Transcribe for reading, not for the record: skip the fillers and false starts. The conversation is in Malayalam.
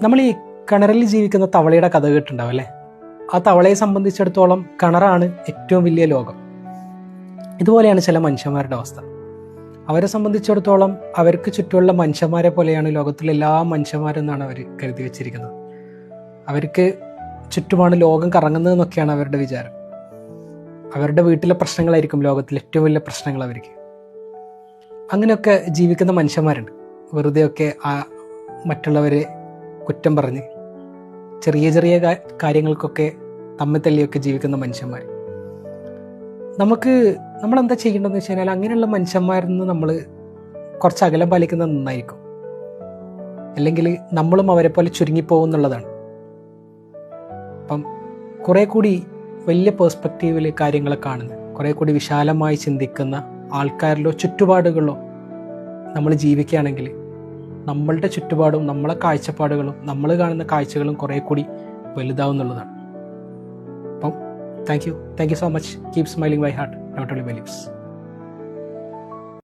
നമ്മൾ ഈ കിണറിൽ ജീവിക്കുന്ന തവളയുടെ കഥ കേട്ടിട്ടുണ്ടാവും അല്ലേ? ആ തവളയെ സംബന്ധിച്ചിടത്തോളം കിണറാണ് ഏറ്റവും വലിയ ലോകം. ഇതുപോലെയാണ് ചില മനുഷ്യന്മാരുടെ അവസ്ഥ. അവരെ സംബന്ധിച്ചിടത്തോളം അവർക്ക് ചുറ്റുമുള്ള മനുഷ്യന്മാരെ പോലെയാണ് ലോകത്തിലെ എല്ലാ മനുഷ്യന്മാരെന്നാണ് അവർ കരുതി വെച്ചിരിക്കുന്നത്. അവർക്ക് ചുറ്റുമാണ് ലോകം കറങ്ങുന്നതെന്നൊക്കെയാണ് അവരുടെ വിചാരം. അവരുടെ വീട്ടിലെ പ്രശ്നങ്ങളായിരിക്കും ലോകത്തിലെ ഏറ്റവും വലിയ പ്രശ്നങ്ങൾ അവർക്ക്. അങ്ങനെയൊക്കെ ജീവിക്കുന്ന മനുഷ്യന്മാരുണ്ട്. വെറുതെയൊക്കെ മറ്റുള്ളവരെ കുറ്റം പറഞ്ഞ് ചെറിയ ചെറിയ കാര്യങ്ങൾക്കൊക്കെ തമ്മിൽ തല്ലിയൊക്കെ ജീവിക്കുന്ന മനുഷ്യന്മാർ. നമ്മളെന്താ ചെയ്യേണ്ടതെന്ന് വെച്ച് കഴിഞ്ഞാൽ അങ്ങനെയുള്ള മനുഷ്യന്മാരിൽ നിന്ന് നമ്മൾ കുറച്ച് അകലം പാലിക്കുന്നത് നന്നായിരിക്കും. അല്ലെങ്കിൽ നമ്മളും അവരെ പോലെ ചുരുങ്ങിപ്പോകും എന്നുള്ളതാണ്. അപ്പം കുറേ കൂടി വലിയ പേഴ്സ്പെക്റ്റീവിൽ കാര്യങ്ങളെ കാണുന്ന, കുറേ കൂടി വിശാലമായി ചിന്തിക്കുന്ന ആൾക്കാരിലോ ചുറ്റുപാടുകളിലോ നമ്മൾ ജീവിക്കുകയാണെങ്കിൽ നമ്മളുടെ ചുറ്റുപാടും നമ്മളെ കാഴ്ചപ്പാടുകളും നമ്മൾ കാണുന്ന കാഴ്ചകളും കുറേ കൂടി വലുതാവും എന്നുള്ളതാണ്. അപ്പം thank you so much. Keep smiling my heart, not only my lips.